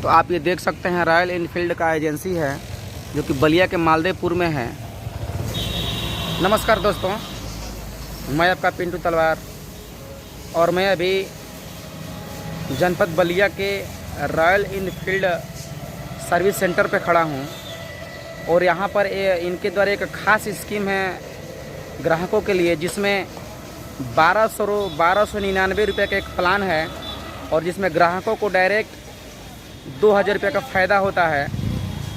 तो आप ये देख सकते हैं रॉयल इनफील्ड का एजेंसी है जो कि बलिया के मालदेपुर में है। नमस्कार दोस्तों, मैं आपका पिंटू तलवार और मैं अभी जनपद बलिया के रॉयल इनफील्ड सर्विस सेंटर पे खड़ा हूँ और यहाँ पर इनके द्वारा एक ख़ास स्कीम है ग्राहकों के लिए, जिसमें 1299 रुपये का एक प्लान है और जिसमें ग्राहकों को डायरेक्ट 2000 रुपये का फ़ायदा होता है।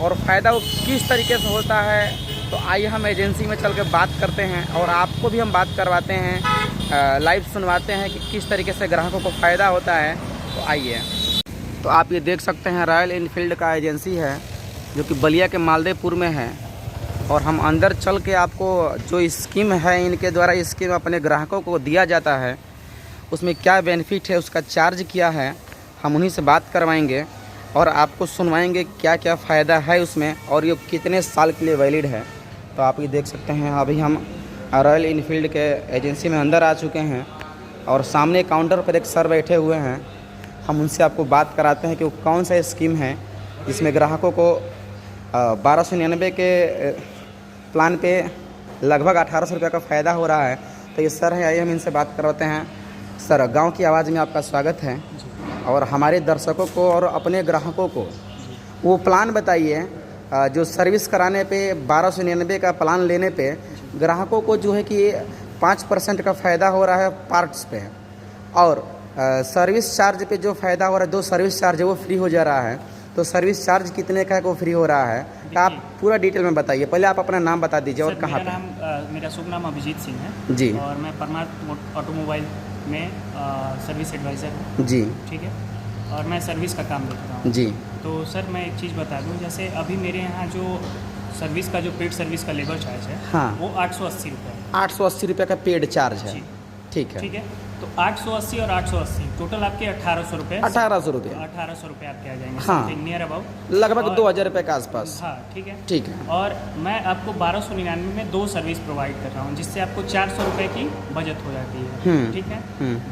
और फ़ायदा वो किस तरीके से होता है तो आइए हम एजेंसी में चल के बात करते हैं और आपको भी हम बात करवाते हैं, लाइव सुनवाते हैं कि किस तरीके से ग्राहकों को फ़ायदा होता है। तो आइए, तो आप ये देख सकते हैं रॉयल इनफील्ड का एजेंसी है जो कि बलिया के मालदेपुर में है। और हम अंदर चल के आपको जो स्कीम है इनके द्वारा स्कीम अपने ग्राहकों को दिया जाता है, उसमें क्या बेनिफिट है, उसका चार्ज क्या है, हम उन्हीं से बात करवाएंगे और आपको सुनवाएंगे क्या क्या फ़ायदा है उसमें और ये कितने साल के लिए वैलिड है। तो आप ये देख सकते हैं अभी हम रॉयल इनफील्ड के एजेंसी में अंदर आ चुके हैं और सामने काउंटर पर एक सर बैठे हुए हैं। हम उनसे आपको बात कराते हैं कि वो कौन सा स्कीम है जिसमें ग्राहकों को 1299 के प्लान पे लगभग 1800 रुपये का फ़ायदा हो रहा है। तो ये सर है, आइए हम इनसे बात करवाते हैं। सर, गांव की आवाज़ में आपका स्वागत है और हमारे दर्शकों को और अपने ग्राहकों को वो प्लान बताइए जो सर्विस कराने पे 1299 का प्लान लेने पे ग्राहकों को जो है कि 5% का फ़ायदा हो रहा है पार्ट्स पे, और सर्विस चार्ज पे जो फ़ायदा हो रहा है 2 सर्विस चार्ज है वो फ्री हो जा रहा है। तो सर्विस चार्ज कितने का है वो फ्री हो रहा है, तो आप पूरा डिटेल में बताइए। पहले आप अपना नाम बता दीजिए और कहाँ पे। मेरा शुभ नाम अभिजीत सिंह है जी, और मैं परमार्थ ऑटोमोबाइल में सर्विस एडवाइज़र हूँ जी। ठीक है, और मैं सर्विस का काम देखता हूँ जी। तो सर मैं एक चीज़ बता दूँ, जैसे अभी मेरे यहाँ जो सर्विस का जो पेड सर्विस का लेबर चार्ज है हाँ, वो 880 रुपये 880 रुपये का पेड चार्ज है। ठीक है, ठीक है। तो 880 और 880 टोटल आपके 1800 रुपये 1800 रुपये आपके आ जाएंगे हाँ, नियर अबाउट लगभग 2000 रुपये के आसपास। हाँ, ठीक है, ठीक है। और मैं आपको 1299 में 2 सर्विस प्रोवाइड कर रहा हूँ, जिससे आपको 400 रुपये की बचत हो जाती है। ठीक है,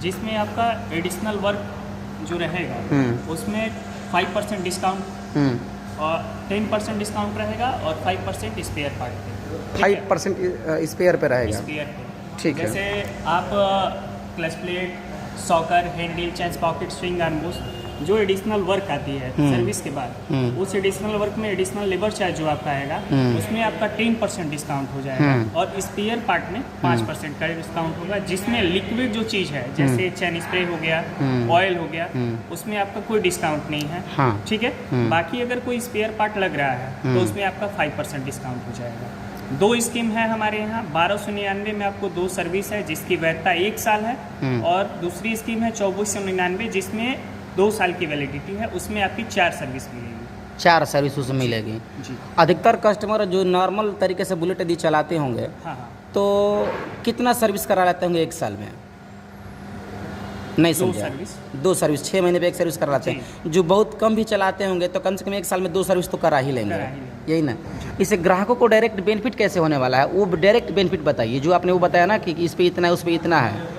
जिसमें आपका एडिशनल वर्क जो रहेगा उसमें 5% डिस्काउंट और 10% डिस्काउंट रहेगा और 5% स्पेयर पार्ट पे 5% स्पेयर पे रहेगा। स्पेयर पे ठीक है। जैसे आप clutch plate, soccer, handle, change pocket, swing arm boost जो एडिशनल वर्क आती है सर्विस के बाद, उस एडिशनल वर्क में एडिशनल लेबर चार्ज जो आपका आएगा उसमें आपका 10% डिस्काउंट हो जाएगा और स्पेयर पार्ट में 5% का डिस्काउंट होगा, जिसमें लिक्विड जो चीज़ है जैसे चैन स्प्रे हो गया, ऑयल हो गया, उसमें आपका कोई डिस्काउंट नहीं है। हाँ, ठीक है। बाकी अगर कोई स्पेयर पार्ट लग रहा है तो उसमें आपका 5% डिस्काउंट हो जाएगा। 2 स्कीम है हमारे यहाँ। 1299 में आपको 2 सर्विस है जिसकी वैधता 1 साल है और दूसरी स्कीम है 2499 जिसमें 2 साल की वैलिडिटी है, उसमें आपकी 4 सर्विस मिलेगी। 4 सर्विस उसमें मिलेगी जी। अधिकतर कस्टमर जो नॉर्मल तरीके से बुलेट यदि चलाते होंगे हाँ, तो कितना सर्विस करा लेते होंगे 1 साल में? नहीं समझा। 2 सर्विस 6 महीने पे 1 सर्विस करा लेते हैं। जो बहुत कम भी चलाते होंगे तो कम से कम 1 साल में 2 सर्विस तो करा ही लेंगे, यही ना। इससे ग्राहकों को डायरेक्ट बेनिफिट कैसे होने वाला है, वो डायरेक्ट बेनिफिट बताइए। जो आपने वो बताया ना कि इस पे इतना है, उस पे इतना है,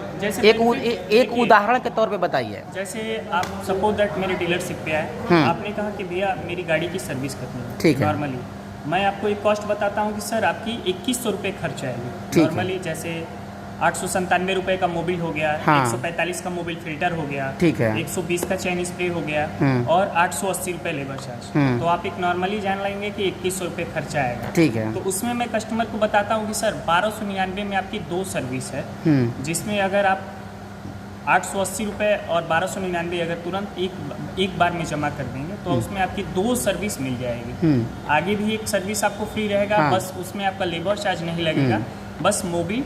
एक उदाहरण के तौर पे बताइए। जैसे आप सपोज दैट मेरे डीलरशिप पे आए, आपने कहा कि भैया मेरी गाड़ी की सर्विस करनी है। ठीक है। नॉर्मली मैं आपको एक कॉस्ट बताता हूँ कि सर आपकी 2100 रुपये खर्च आएगी नॉर्मली। जैसे 897 रुपये का मोबिल हो गया, हाँ, 145 का मोबिल फिल्टर हो गया, ठीक है, 120 का चैन स्प्रे हो गया और 880 रुपये लेबर चार्ज। तो आप एक नॉर्मली जान लेंगे कि 2100 रुपये खर्चा आएगा। ठीक है। तो उसमें मैं कस्टमर को बताता हूँ कि सर 1299 में आपकी 2 सर्विस है, जिसमें अगर आप 880 रुपये और 1299 अगर तुरंत एक बार में जमा कर देंगे तो उसमें आपकी 2 सर्विस मिल जाएगी। आगे भी एक सर्विस आपको फ्री रहेगा, हाँ, बस उसमें आपका लेबर चार्ज नहीं लगेगा, बस मोबिल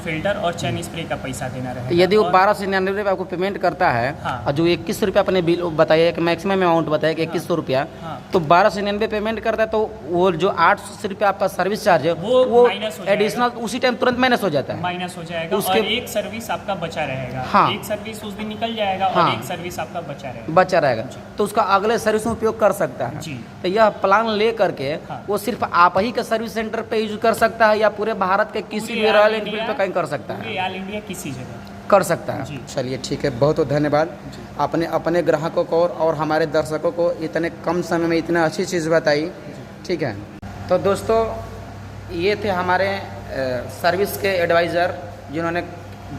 फिल्टर और चैन स्प्रे का पैसा देना रहेगा। यदि वो 1299 रुपये आपको पेमेंट करता है, हाँ, और जो 2100 रुपये अपने बिल बताया कि मैक्सिमम अमाउंट बताया कि 2100 रुपया, हाँ, तो 1299 पेमेंट करता है तो वो जो 880 रुपये आपका सर्विस चार्ज है वो एडिशनल उसी टाइम तुरंत माइनस हो जाता है, माइनस हो जाएगा। उसके और एक सर्विस आपका बचा रहेगा। हाँ, एक सर्विस उस दिन निकल जाएगा और एक सर्विस आपका बचा रहेगा तो उसका अगले सर्विस में उपयोग कर सकता है जी। तो यह प्लान ले करके वो सिर्फ आप ही के सर्विस सेंटर पे यूज कर सकता है या पूरे भारत के किसी भी रॉयल एनफील्ड पे कहीं कर सकता है? ऑल इंडिया किसी जगह कर सकता है। जी। चलिए ठीक है, बहुत बहुत धन्यवाद। आपने अपने ग्राहकों को और हमारे दर्शकों को इतने कम समय में इतनी अच्छी चीज़ बताई। ठीक है, तो दोस्तों ये थे हमारे सर्विस के एडवाइज़र, जिन्होंने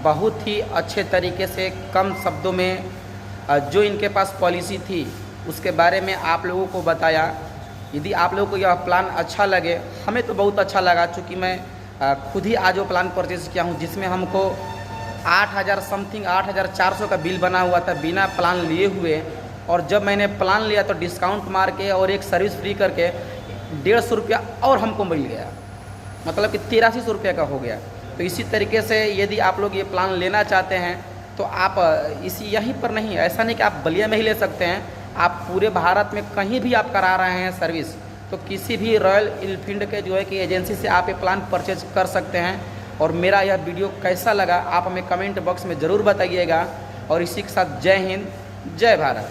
बहुत ही अच्छे तरीके से कम शब्दों में जो इनके पास पॉलिसी थी उसके बारे में आप लोगों को बताया। यदि आप लोगों को यह प्लान अच्छा लगे, हमें तो बहुत अच्छा लगा, चूँकि मैं खुद ही आज वो प्लान परचेज़ किया हूँ, जिसमें हमको 8,000 समथिंग 8,400 का बिल बना हुआ था बिना प्लान लिए हुए। और जब मैंने प्लान लिया तो डिस्काउंट मार के और एक सर्विस फ्री करके 150 रुपया और हमको मिल गया, मतलब कि 8300 रुपये का हो गया। तो इसी तरीके से यदि आप लोग ये प्लान लेना चाहते हैं तो आप यहीं पर नहीं, ऐसा नहीं कि आप बलिया में ही ले सकते हैं, आप पूरे भारत में कहीं भी आप करा रहे हैं सर्विस, तो किसी भी रॉयल एनफील्ड के जो है कि एजेंसी से आप ये प्लान परचेज कर सकते हैं। और मेरा यह वीडियो कैसा लगा आप हमें कमेंट बॉक्स में ज़रूर बताइएगा। और इसी के साथ जय हिंद, जय भारत।